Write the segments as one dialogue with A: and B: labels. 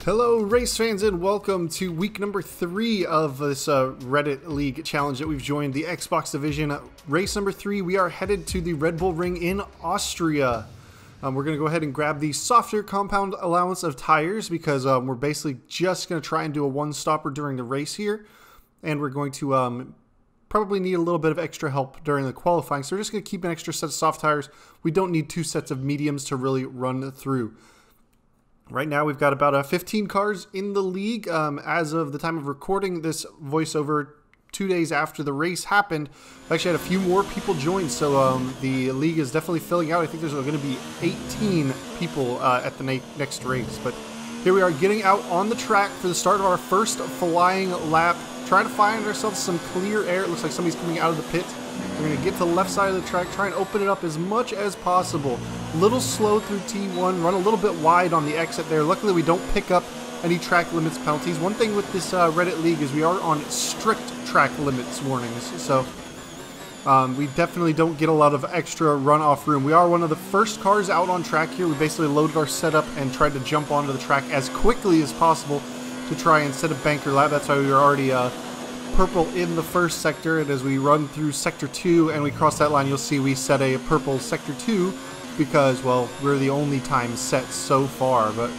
A: Hello race fans and welcome to week number 3 of this Reddit League challenge that we've joined, the Xbox division. Race number 3, we are headed to the Red Bull Ring in Austria. We're going to go ahead and grab the softer compound allowance of tires because we're basically just going to try and do a one-stopper during the race here. And we're going to probably need a little bit of extra help during the qualifying. So we're just going to keep an extra set of soft tires. We don't need 2 sets of mediums to really run through. Right now we've got about 15 cars in the league. As of the time of recording this voiceover 2 days after the race happened, I actually had a few more people join, so the league is definitely filling out. I think there's going to be 18 people at the next race. But here we are getting out on the track for the start of our first flying lap. Trying to find ourselves some clear air. It looks like somebody's coming out of the pit. We're going to get to the left side of the track, try and open it up as much as possible. A little slow through T1, run a little bit wide on the exit there. Luckily, we don't pick up any track limits penalties. One thing with this Reddit League is we are on strict track limits warnings, so we definitely don't get a lot of extra runoff room. We are one of the first cars out on track here. We basically loaded our setup and tried to jump onto the track as quickly as possible to try and set a banker lap. That's why we were already purple in the first sector, and as we run through sector 2 and we cross that line, you'll see we set a purple sector 2 because, well, we're the only time set so far. But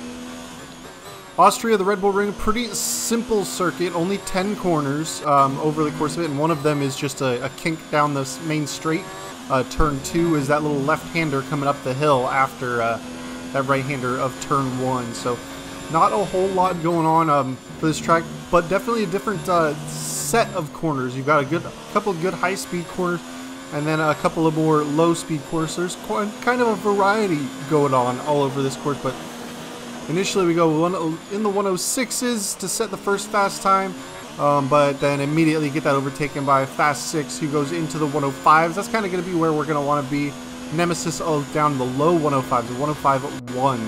A: Austria, the Red Bull Ring, pretty simple circuit, only 10 corners over the course of it, and one of them is just a kink down the main straight. Turn 2 is that little left-hander coming up the hill after that right-hander of turn 1. So not a whole lot going on for this track, but definitely a different set of corners. You've got a couple of good high-speed corners, and then a couple of more low-speed corners. So there's kind of a variety going on all over this course. But initially we go in the 106s to set the first fast time, but then immediately get that overtaken by a fast 6 who goes into the 105s. That's kind of going to be where we're going to want to be. Nemesis down the low 105s, the 105.1.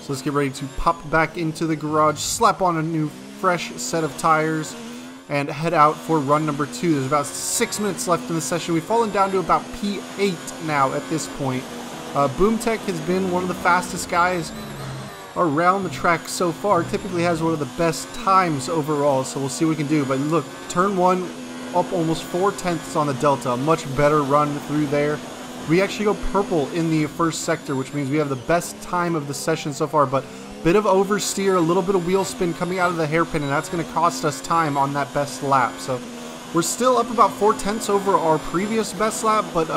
A: So let's get ready to pop back into the garage, slap on a new fresh set of tires, and head out for run number 2. There's about 6 minutes left in the session. We've fallen down to about P8 now at this point. Boomtech has been one of the fastest guys around the track so far. Typically has one of the best times overall, so we'll see what we can do. But look, turn 1 up almost 4/10 on the Delta. A much better run through there. We actually go purple in the first sector, which means we have the best time of the session so far, but bit of oversteer, a little bit of wheel spin coming out of the hairpin, and that's going to cost us time on that best lap. So we're still up about 4/10 over our previous best lap, but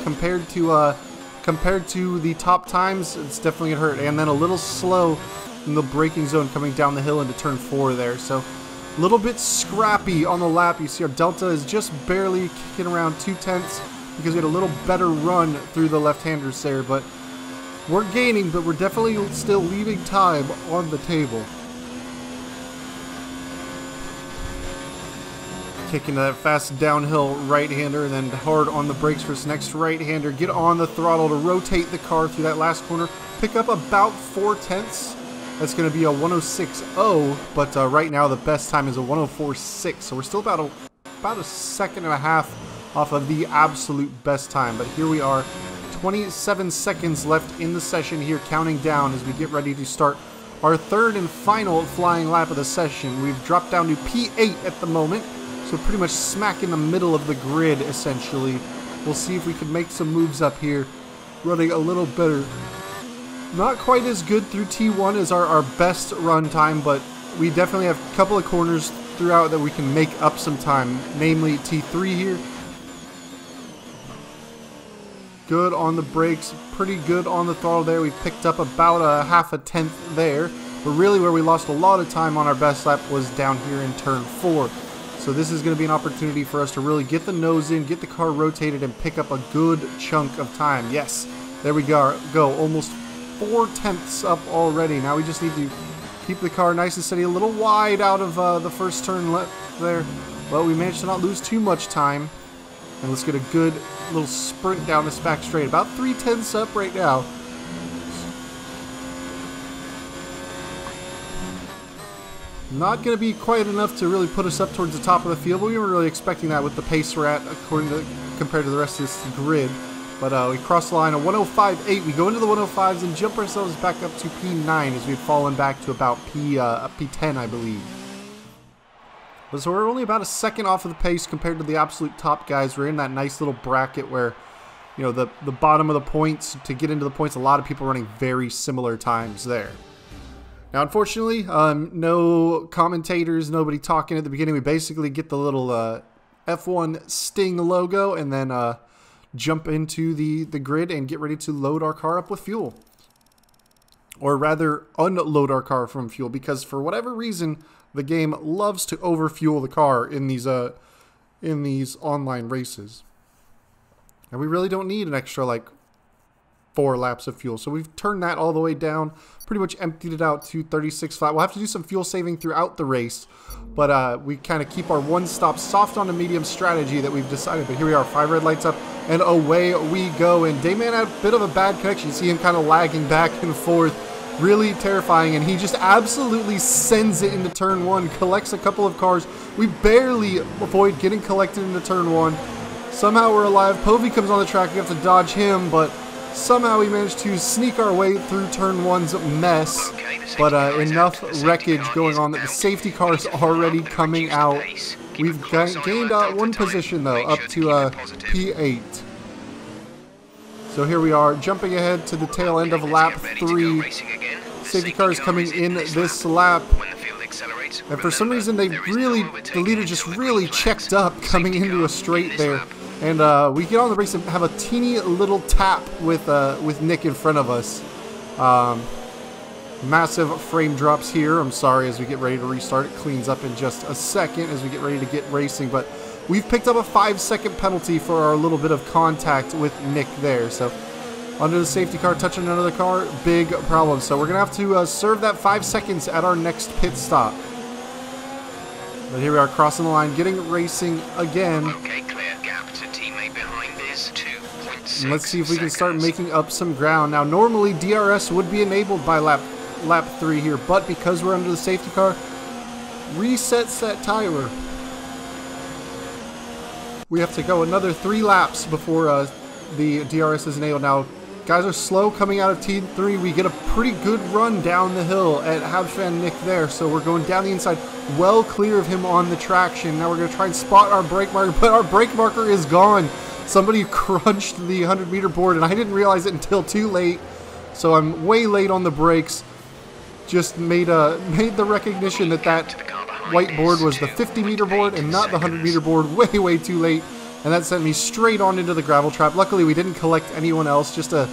A: compared to the top times, it's definitely going to hurt. And then a little slow in the braking zone coming down the hill into turn 4 there. So a little bit scrappy on the lap. You see our Delta is just barely kicking around 2/10 because we had a little better run through the left-handers there. But we're gaining, but we're definitely still leaving time on the table. Kicking that fast downhill right-hander and then hard on the brakes for this next right-hander. Get on the throttle to rotate the car through that last corner. Pick up about 4/10. That's going to be a 106.0, but right now the best time is a 104.6. So we're still about a second and a half off of the absolute best time. But here we are. 27 seconds left in the session here, counting down as we get ready to start our third and final flying lap of the session. We've dropped down to P8 at the moment, so pretty much smack in the middle of the grid, essentially. We'll see if we can make some moves up here, running a little better. Not quite as good through T1 as our best run time, but we definitely have a couple of corners throughout that we can make up some time, namely T3 here. Good on the brakes, pretty good on the throttle there. We picked up about a 0.5 there, but really where we lost a lot of time on our best lap was down here in turn 4. So this is going to be an opportunity for us to really get the nose in, get the car rotated, and pick up a good chunk of time. Yes, there we go. Almost 4/10 up already. Now we just need to keep the car nice and steady, a little wide out of the first turn left there, but we managed to not lose too much time. And let's get a good little sprint down this back straight. About 3/10 up right now. Not going to be quite enough to really put us up towards the top of the field, but we weren't really expecting that with the pace we're at compared to the rest of this grid. But we cross the line at 105.8. We go into the 105s and jump ourselves back up to P9 as we've fallen back to about P10, I believe. But so we're only about a second off of the pace compared to the absolute top guys. We're in that nice little bracket where, you know, the bottom of the points, to get into the points, a lot of people running very similar times there. Now, unfortunately, no commentators, nobody talking at the beginning. We basically get the little F1 Sting logo and then jump into the grid and get ready to load our car up with fuel. Or rather, unload our car from fuel, because for whatever reason, the game loves to overfuel the car in these online races. And we really don't need an extra, like, 4 laps of fuel. So we've turned that all the way down, pretty much emptied it out to 36 flat. We'll have to do some fuel saving throughout the race, but we kind of keep our one-stop soft on the medium strategy that we've decided. But here we are, 5 red lights up, and away we go. And Dayman had a bit of a bad connection. You see him kind of lagging back and forth, really terrifying, and he just absolutely sends it into turn 1, collects a couple of cars. We barely avoid getting collected into turn 1. Somehow we're alive. Povey comes on the track, we have to dodge him, but somehow we managed to sneak our way through turn 1's mess. But enough wreckage going on that the safety car is already coming out. We've gained 1 position though, up to P8. So here we are, jumping ahead to the tail end of lap 3. Safety car is coming in this lap. And for some reason, the leader just really checked up coming into a straight there. And we get on the race and have a teeny little tap with Nick in front of us. Massive frame drops here. I'm sorry, as we get ready to restart. It cleans up in just a second as we get ready to get racing. But we've picked up a 5-second penalty for our little bit of contact with Nick there. So under the safety car, touching another car, big problem. So we're going to have to serve that 5 seconds at our next pit stop. But here we are crossing the line, getting racing again.
B: Okay, clear gap to teammate behind is 2.6
A: and let's see if we can start making up some ground. Now, normally DRS would be enabled by lap 3 here, but because we're under the safety car, resets that timer. We have to go another 3 laps before the DRS is enabled. Now, guys are slow coming out of T3. We get a pretty good run down the hill at Habfan Nick there. So we're going down the inside, well clear of him on the traction. Now we're going to try and spot our brake marker, but our brake marker is gone. Somebody crunched the 100-meter board, and I didn't realize it until too late. So I'm way late on the brakes. Just made the recognition that white board was the 50-meter board and not the 100-meter board way too late. And that sent me straight on into the gravel trap. Luckily, we didn't collect anyone else. Just a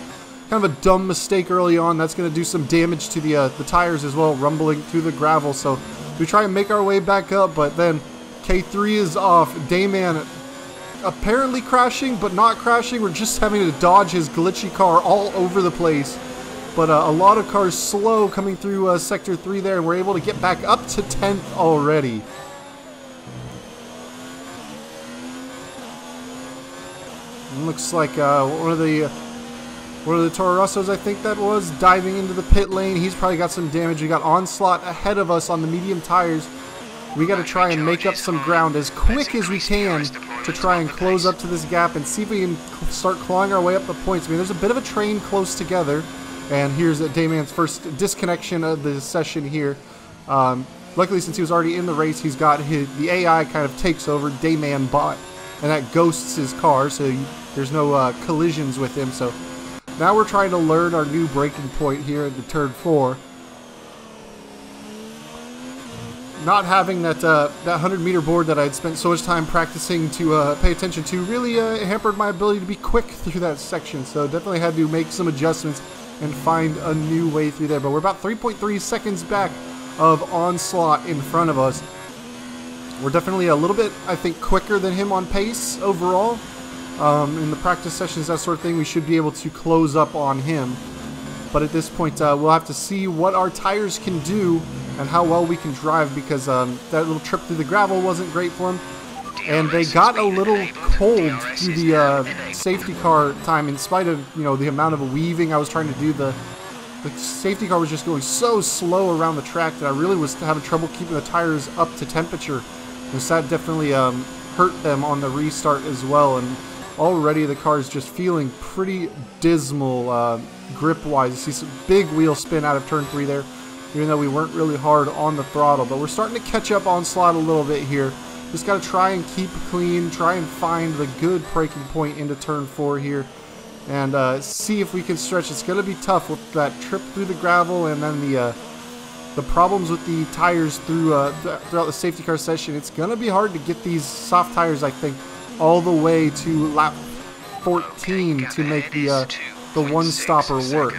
A: kind of a dumb mistake early on. That's going to do some damage to the tires as well, rumbling through the gravel. So we try and make our way back up, but then K3 is off. Dayman apparently crashing, but not crashing. We're just having to dodge his glitchy car all over the place. But a lot of cars slow coming through Sector 3 there, and we're able to get back up to 10th already. Looks like one of the Toro Rossos, I think that was, diving into the pit lane. He's probably got some damage. We got Onslaught ahead of us on the medium tires. We got to try and make up some ground as quick as we can to try and close up to this gap and see if we can start clawing our way up the points. I mean, there's a bit of a train close together. And here's Dayman's first disconnection of the session here. Luckily, since he was already in the race, he's got the AI kind of takes over Dayman bot, and that ghosts his car, so there's no collisions with him. So now we're trying to learn our new braking point here into turn 4. Not having that 100-meter board that I had spent so much time practicing to pay attention to really hampered my ability to be quick through that section. So definitely had to make some adjustments and find a new way through there. But we're about 3.3 seconds back of Onslaught in front of us. We're definitely a little bit, I think, quicker than him on pace overall. In the practice sessions, that sort of thing, we should be able to close up on him. But at this point, we'll have to see what our tires can do and how well we can drive, because that little trip through the gravel wasn't great for him. And they got a little cold through the safety car time, in spite of, you know, the amount of weaving I was trying to do. The safety car was just going so slow around the track that I really was having trouble keeping the tires up to temperature. And so that definitely hurt them on the restart as well. And already the car is just feeling pretty dismal grip-wise. You see some big wheel spin out of turn 3 there, even though we weren't really hard on the throttle. But we're starting to catch up on Slot a little bit here. Just got to try and keep clean, try and find the good braking point into turn 4 here, and see if we can stretch. It's going to be tough with that trip through the gravel and then the problems with the tires throughout the safety car session. It's going to be hard to get these soft tires, I think, all the way to lap 14 to make the one stopper work.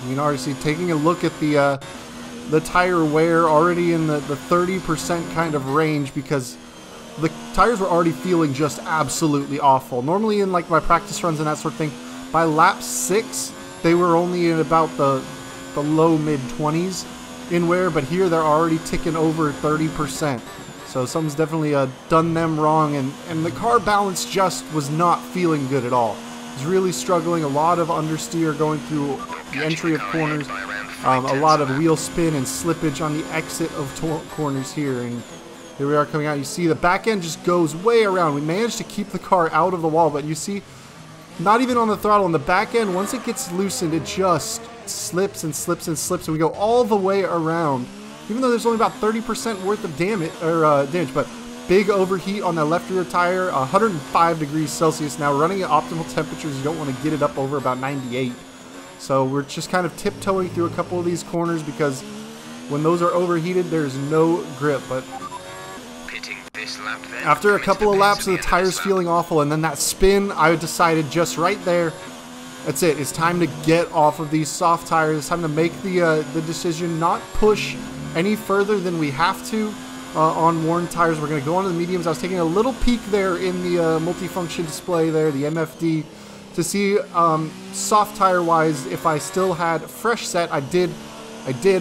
A: You can already see, taking a look at the tire wear already in the 30% kind of range, because the tires were already feeling just absolutely awful. Normally in like my practice runs and that sort of thing, by lap 6 they were only in about the low mid 20s in wear, but here they're already ticking over 30%. So something's definitely done them wrong, and the car balance just was not feeling good at all. It was really struggling. A lot of understeer going through the entry of corners, a lot of wheel spin and slippage on the exit of corners here, and here we are coming out. You see the back end just goes way around. We managed to keep the car out of the wall, but you see, not even on the throttle, on the back end, once it gets loosened, it just slips and slips and slips, and we go all the way around. Even though there's only about 30% worth of damage, but big overheat on that left rear tire, 105 degrees Celsius now, running at optimal temperatures. You don't want to get it up over about 98. So we're just kind of tiptoeing through a couple of these corners, because when those are overheated, there's no grip. But after a couple of laps of the tires feeling awful, and then that spin, I decided just right there, that's it. It's time to get off of these soft tires. It's time to make the decision, not push any further than we have to on worn tires. We're going to go on to the mediums. I was taking a little peek there in the multifunction display there, the MFD, to see soft tire wise if I still had fresh set. I did,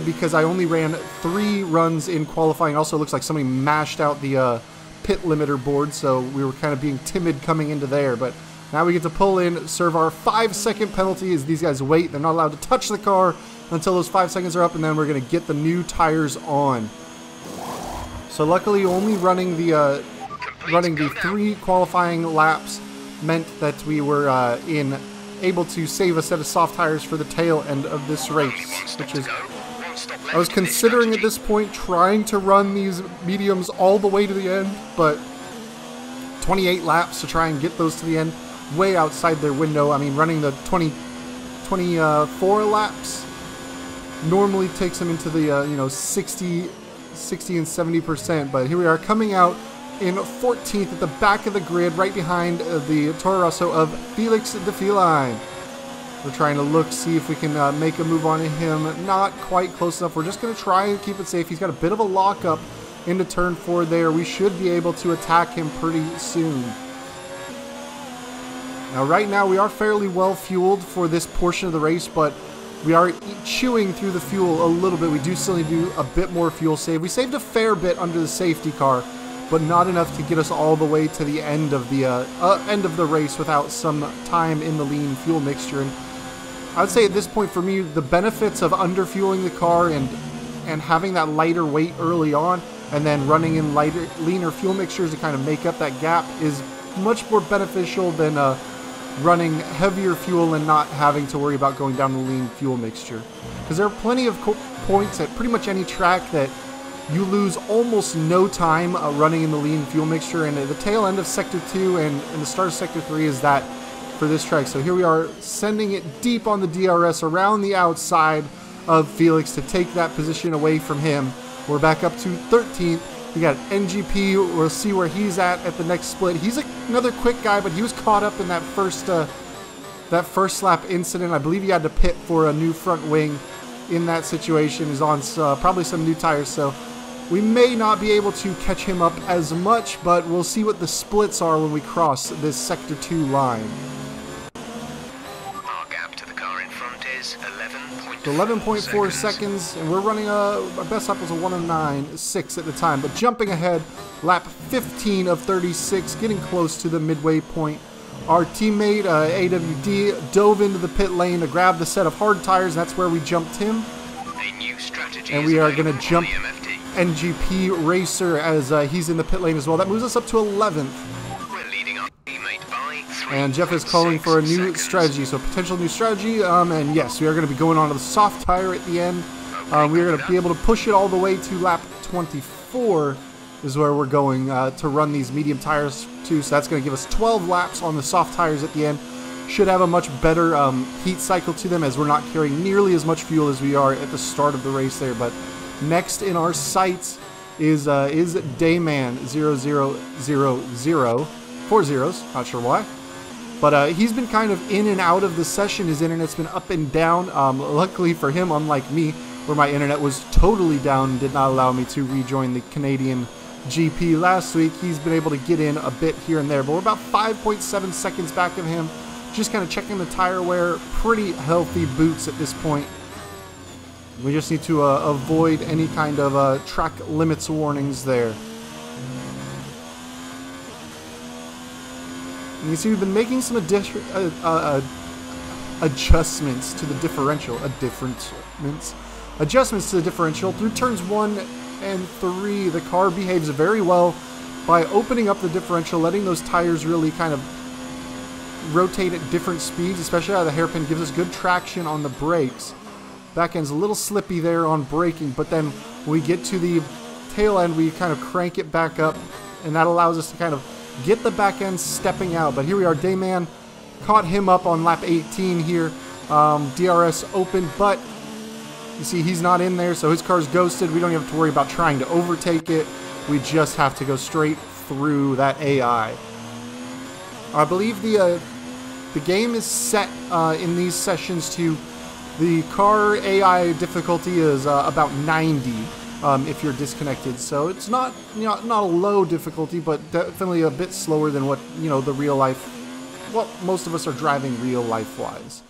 A: because I only ran 3 runs in qualifying. Also, it looks like somebody mashed out the pit limiter board, so we were kind of being timid coming into there. But now we get to pull in, serve our 5-second penalty as these guys wait. They're not allowed to touch the car until those 5 seconds are up, and then we're going to get the new tires on. So luckily, only running the 3 qualifying laps meant that we were able to save a set of soft tires for the tail end of this race, which is, I was considering at this point trying to run these mediums all the way to the end, but 28 laps to try and get those to the end, way outside their window. I mean, running the 24 laps normally takes them into the 60 and 70%, but here we are coming out in 14th at the back of the grid, right behind the Toro Rosso of Felix de Feline. We're trying to look, see if we can make a move on him. Not quite close enough. We're just going to try and keep it safe. He's got a bit of a lockup into turn 4 there. We should be able to attack him pretty soon. Now, right now, we are fairly well fueled for this portion of the race, but we are chewing through the fuel a little bit. We do still need to do a bit more fuel save. We saved a fair bit under the safety car, but not enough to get us all the way to the end of the race without some time in the lean fuel mixture. And I would say at this point for me, the benefits of underfueling the car and having that lighter weight early on, and then running in leaner fuel mixtures to kind of make up that gap, is much more beneficial than running heavier fuel and not having to worry about going down the lean fuel mixture. Because there are plenty of points at pretty much any track that you lose almost no time running in the lean fuel mixture, and the tail end of Sector 2 and the start of Sector 3 is that for this track. So here we are sending it deep on the DRS around the outside of Felix to take that position away from him. We're back up to 13th. We got NGP. We'll see where he's at the next split. He's another quick guy, but he was caught up in that first lap incident. I believe he had to pit for a new front wing in that situation. He's on probably some new tires, so we may not be able to catch him up as much, but we'll see what the splits are when we cross this Sector 2 line.
B: Our gap to the car in front is
A: 11.4 seconds, and we're running our best lap was a 1:09.6 at the time, but jumping ahead, lap 15 of 36, getting close to the midway point. Our teammate, AWD, dove into the pit lane to grab the set of hard tires. That's where we jumped him.
B: A new strategy,
A: and we are going to jump NGP Racer as he's in the pit lane as well. That moves us up to 11th.
B: We're leading our
A: And Jeff is calling for a new strategy, so potential new strategy. And yes, we are going to be going on to the soft tire at the end. We are going to be able to push it all the way to lap 24 is where we're going to run these medium tires to. So that's going to give us 12 laps on the soft tires at the end. Should have a much better heat cycle to them, as we're not carrying nearly as much fuel as we are at the start of the race there. But next in our sights is Dayman 0000, 4 zeros, not sure why. But he's been kind of in and out of the session. His internet's been up and down. Luckily for him, unlike me, where my internet was totally down and did not allow me to rejoin the Canadian GP last week, he's been able to get in a bit here and there. But we're about 5.7 seconds back of him. Just kind of checking the tire wear. Pretty healthy boots at this point. We just need to avoid any kind of track limits warnings there. And you see we've been making some adjustments to the differential. Adjustments to the differential. Through turns 1 and 3, the car behaves very well by opening up the differential, letting those tires really kind of rotate at different speeds, especially out of the hairpin. Gives us good traction on the brakes. Back end's a little slippy there on braking, but then when we get to the tail end, we kind of crank it back up, and that allows us to kind of get the back end stepping out. But here we are, Dayman caught him up on lap 18 here. DRS open, but you see he's not in there, so his car's ghosted. We don't have to worry about trying to overtake it. We just have to go straight through that AI. I believe the game is set in these sessions to the car AI difficulty is about 90 if you're disconnected. So it's not not a low difficulty, but definitely a bit slower than what the real life. Well, most of us are driving real life wise.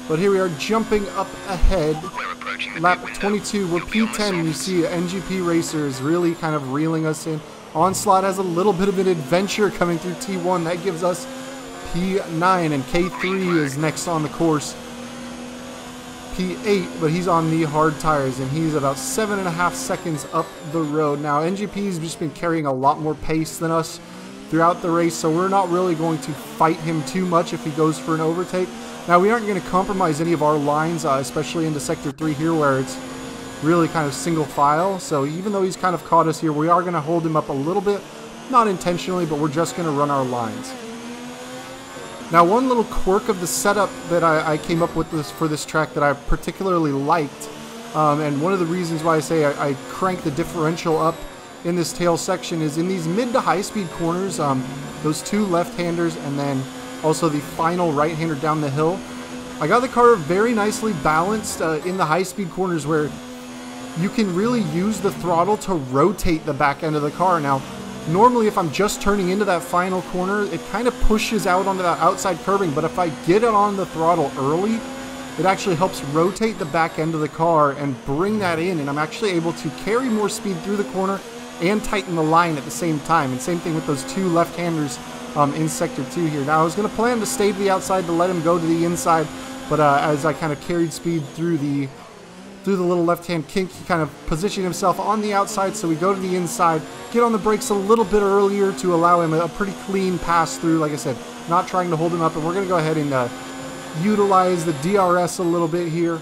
A: But here we are jumping up ahead. Lap 22, we're P10. You see NGP Racers really kind of reeling us in. Onslaught has a little bit of an adventure coming through T1. That gives us P9, and K3 is next on the course. P8, but he's on the hard tires, and he's about 7.5 seconds up the road. Now, NGP's just been carrying a lot more pace than us throughout the race, so we're not really going to fight him too much if he goes for an overtake. Now, we aren't going to compromise any of our lines, especially into Sector 3 here, where it's really kind of single file. So even though he's kind of caught us here, we are going to hold him up a little bit, not intentionally, but we're just going to run our lines. Now, one little quirk of the setup that I came up with for this track that I particularly liked, and one of the reasons why I say I crank the differential up in this tail section, is in these mid to high speed corners, those two left-handers and then also the final right-hander down the hill. I got the car very nicely balanced in the high speed corners, where you can really use the throttle to rotate the back end of the car. Now, normally if I'm just turning into that final corner, it kind of pushes out onto that outside curbing, but if I get it on the throttle early, it actually helps rotate the back end of the car and bring that in, and I'm actually able to carry more speed through the corner and tighten the line at the same time. And same thing with those two left-handers in Sector 2 here. Now, I was going to plan to stay to the outside to let him go to the inside, but as I kind of carried speed through the little left-hand kink, he kind of positioned himself on the outside, so we go to the inside, get on the brakes a little bit earlier to allow him a pretty clean pass through. Like I said, not trying to hold him up, and we're going to go ahead and utilize the DRS a little bit here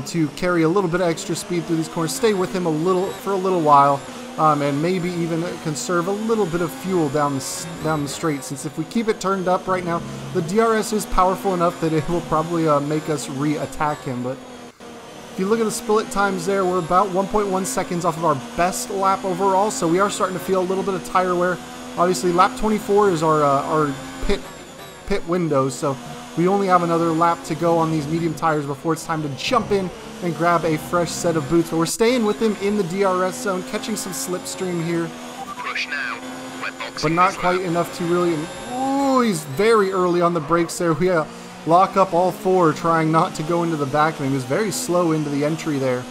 A: to carry a little bit of extra speed through these corners, stay with him for a little while, and maybe even conserve a little bit of fuel down the straight, since if we keep it turned up right now, the DRS is powerful enough that it will probably make us re-attack him. But if you look at the split times there, we're about 1.1 seconds off of our best lap overall, so we are starting to feel a little bit of tire wear. Obviously, lap 24 is our pit window, so we only have another lap to go on these medium tires before it's time to jump in and grab a fresh set of boots. But we're staying with him in the DRS zone, catching some slipstream here.
B: Push now.
A: But not quite enough to really... Ooh, he's very early on the brakes there. We lock up all four, trying not to go into the back of him. He was very slow into the entry there.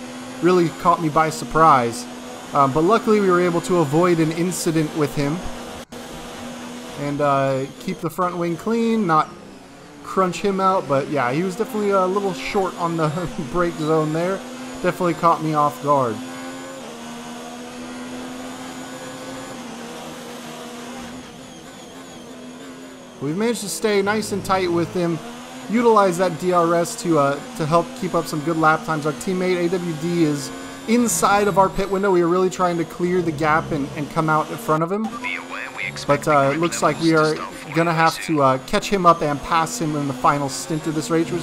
A: Really caught me by surprise. But luckily we were able to avoid an incident with him. And keep the front wing clean, not crunch him out. But yeah, he was definitely a little short on the brake zone there. Definitely caught me off guard. We've managed to stay nice and tight with him, utilize that DRS to help keep up some good lap times. Our teammate AWD is inside of our pit window. We are really trying to clear the gap and come out in front of him. But it looks like we are going to have to catch him up and pass him in the final stint of this race, which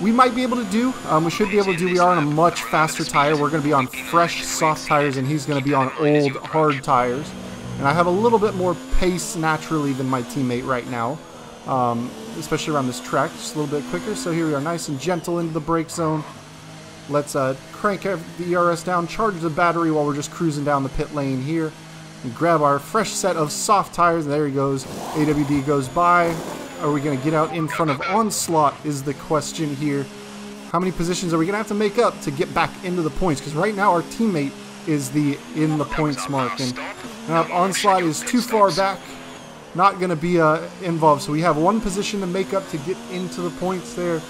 A: we might be able to do. We should be able to do. We are on a much faster tire. We're going to be on fresh, soft tires, and he's going to be on old, hard tires. And I have a little bit more pace naturally than my teammate right now, especially around this track. Just a little bit quicker. So here we are, nice and gentle into the brake zone. Let's crank the ERS down, charge the battery while we're just cruising down the pit lane here. And grab our fresh set of soft tires, and there he goes. AWD goes by. Are we going to get out in front of Onslaught is the question here. How many positions are we going to have to make up to get back into the points? Because right now our teammate is in the points mark. And Onslaught is too far back. Not going to be involved. So we have one position to make up to get into the points there.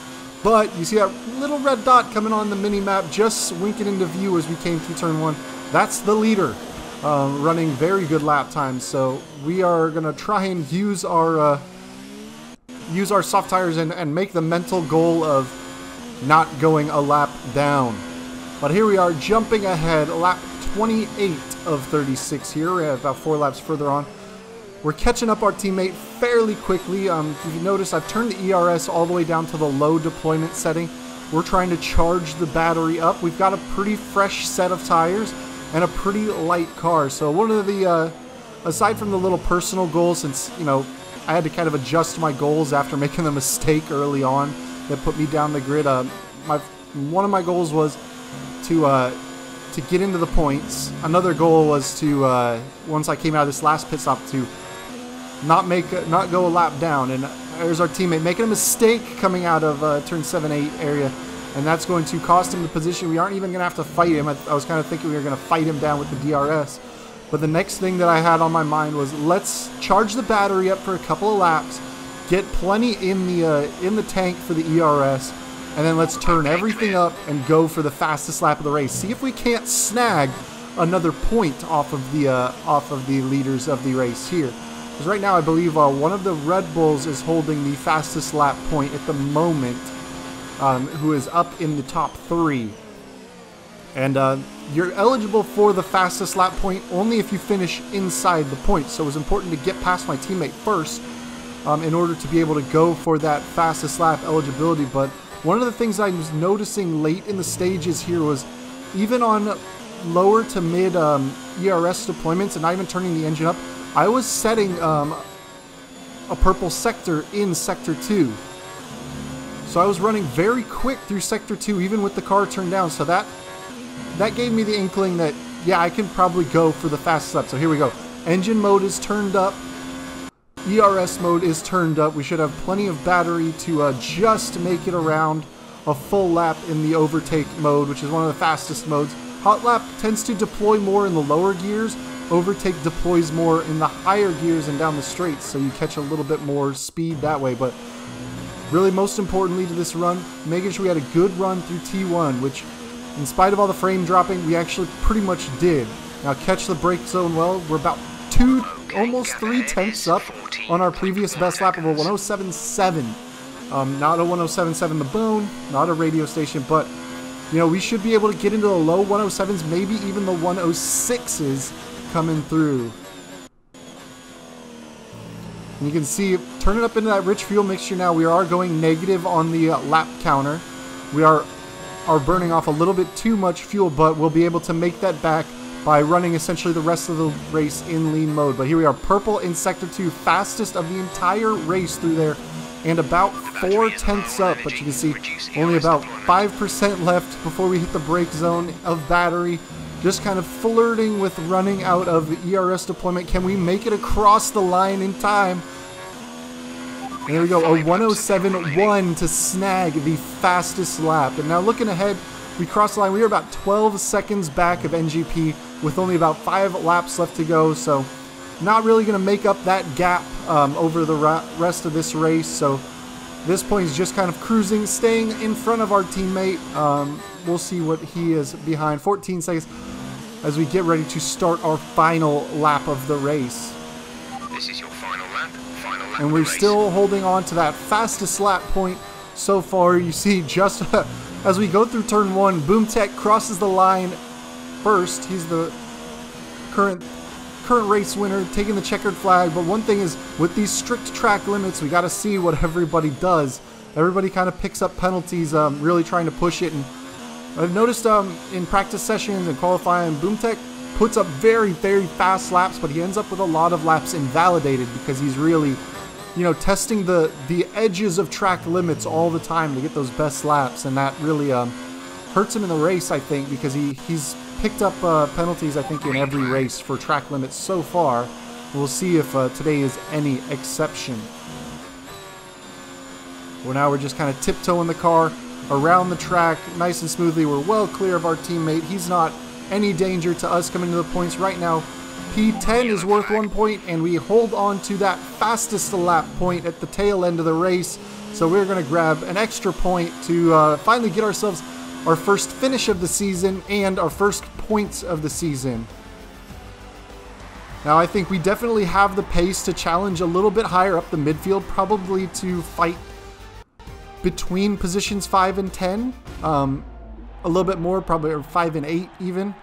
A: But you see that little red dot coming on the mini-map, just winking into view as we came through turn 1. That's the leader. Running very good lap times, so we are gonna try and use our soft tires and make the mental goal of not going a lap down. But here we are, jumping ahead, lap 28 of 36 here. We're about 4 laps further on. We're catching up our teammate fairly quickly. If you notice, I've turned the ERS all the way down to the low deployment setting. We're trying to charge the battery up. We've got a pretty fresh set of tires and a pretty light car. So one of the, aside from the little personal goals, since, you know, I had to kind of adjust my goals after making a mistake early on that put me down the grid. One of my goals was to get into the points. Another goal was to, once I came out of this last pit stop, to not go a lap down. And there's our teammate making a mistake coming out of turn 7-8 area. And that's going to cost him the position. We aren't even going to have to fight him. I was kind of thinking we were going to fight him down with the DRS. But the next thing that I had on my mind was, let's charge the battery up for a couple of laps, get plenty in the tank for the ERS, and then let's turn everything up and go for the fastest lap of the race. See if we can't snag another point off of the leaders of the race here. Because right now I believe one of the Red Bulls is holding the fastest lap point at the moment. Who is up in the top 3. And you're eligible for the fastest lap point only if you finish inside the point. So it was important to get past my teammate first in order to be able to go for that fastest lap eligibility. But one of the things I was noticing late in the stages here was, even on lower to mid ERS deployments and not even turning the engine up, I was setting a purple sector in Sector 2. So I was running very quick through Sector 2, even with the car turned down. So that gave me the inkling that, yeah, I can probably go for the fastest lap. So here we go. Engine mode is turned up. ERS mode is turned up. We should have plenty of battery to just make it around a full lap in the overtake mode, which is one of the fastest modes. Hot lap tends to deploy more in the lower gears. Overtake deploys more in the higher gears and down the straights, so you catch a little bit more speed that way. But really, most importantly to this run, making sure we had a good run through T1, which, in spite of all the frame dropping, we actually pretty much did. Now, catch the brake zone well. We're about almost 3 tenths up on our previous best lap of a 107.7. Not a 107.7 the bone, not a radio station, but, you know, we should be able to get into the low 107s, maybe even the 106s coming through. And you can see, turning up into that rich fuel mixture now, we are going negative on the lap counter. We are burning off a little bit too much fuel, but we'll be able to make that back by running essentially the rest of the race in lean mode. But here we are, purple in Sector 2, fastest of the entire race through there, and about 4 tenths up. But you can see only about 5% left before we hit the brake zone of battery. Just kind of flirting with running out of the ERS deployment. Can we make it across the line in time? And there we go, a 107.1 to snag the fastest lap. And now looking ahead, we crossed the line. We are about 12 seconds back of NGP with only about 5 laps left to go. So not really going to make up that gap over the rest of this race. So this point is just kind of cruising, staying in front of our teammate. We'll see what he is behind. 14 seconds as we get ready to start our final lap of the race.
B: This is your final lap. Final lap.
A: and we're still holding on to that fastest lap point so far. You see, just as we go through turn 1, BoomTech crosses the line first. He's the current race winner, taking the checkered flag. But one thing is, with these strict track limits, we got to see what everybody does. Everybody kind of picks up penalties, really trying to push it. And I've noticed in practice sessions and qualifying, BoomTech puts up very, very fast laps, but he ends up with a lot of laps invalidated because he's really, you know, testing the edges of track limits all the time to get those best laps, and that really hurts him in the race, I think, because he's picked up penalties, I think, in every race for track limits so far. We'll see if today is any exception. Well, now we're just kind of tiptoeing the car around the track nice and smoothly. We're well clear of our teammate. He's not any danger to us coming to the points right now. P10 is worth 1 point, and we hold on to that fastest lap point at the tail end of the race. So we're going to grab an extra point to finally get ourselves our first finish of the season and our first points of the season. Now I think we definitely have the pace to challenge a little bit higher up the midfield, probably to fight between positions 5 and 10. A little bit more, probably 5 and 8 even.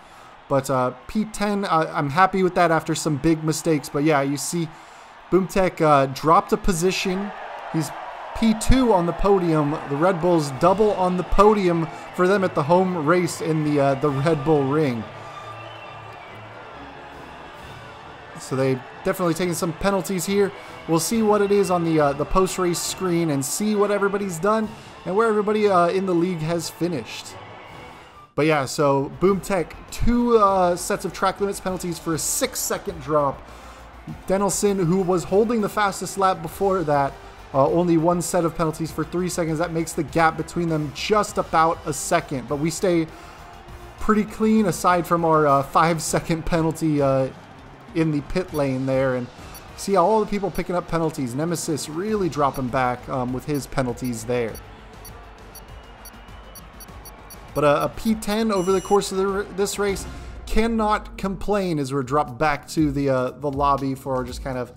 A: But P10, I'm happy with that after some big mistakes. But yeah, you see BoomTech dropped a position. He's P2 on the podium. The Red Bulls double on the podium for them at the home race in the Red Bull Ring. So they definitely taking some penalties here. We'll see what it is on the post-race screen and see what everybody's done and where everybody in the league has finished. But yeah, so BoomTech, 2 sets of track limits penalties for a 6-second drop. Denelson, who was holding the fastest lap before that, only 1 set of penalties for 3 seconds. That makes the gap between them just about a second. But we stay pretty clean aside from our 5-second penalty in the pit lane there. And see all the people picking up penalties. Nemesis really dropping back with his penalties there. But a P10 over the course of this race cannot complain as we're dropped back to the lobby for just kind of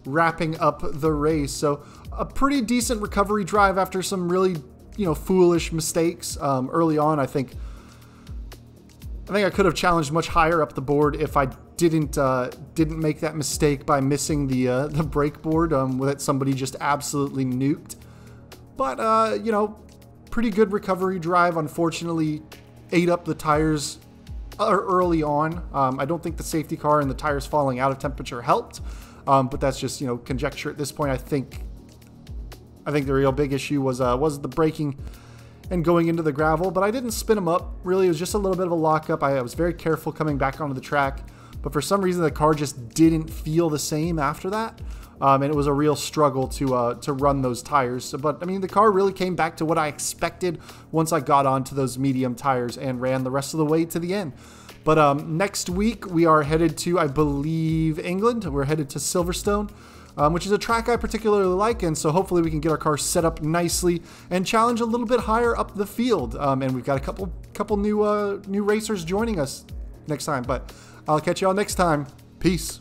A: wrapping up the race. So a pretty decent recovery drive after some really, you know, foolish mistakes early on. I think I could have challenged much higher up the board if I didn't make that mistake by missing the brake board that somebody just absolutely nuked. But you know, pretty good recovery drive. Unfortunately, ate up the tires early on. I don't think the safety car and the tires falling out of temperature helped, but that's just, you know, conjecture at this point. I think the real big issue was the braking and going into the gravel, but I didn't spin them up. Really, it was just a little bit of a lockup. I was very careful coming back onto the track, but for some reason the car just didn't feel the same after that. And it was a real struggle to run those tires. But I mean, the car really came back to what I expected once I got onto those medium tires and ran the rest of the way to the end. But next week we are headed to, I believe, England. We're headed to Silverstone, which is a track I particularly like, and so hopefully we can get our car set up nicely and challenge a little bit higher up the field. And we've got a couple new racers joining us next time. But I'll catch y'all next time. Peace.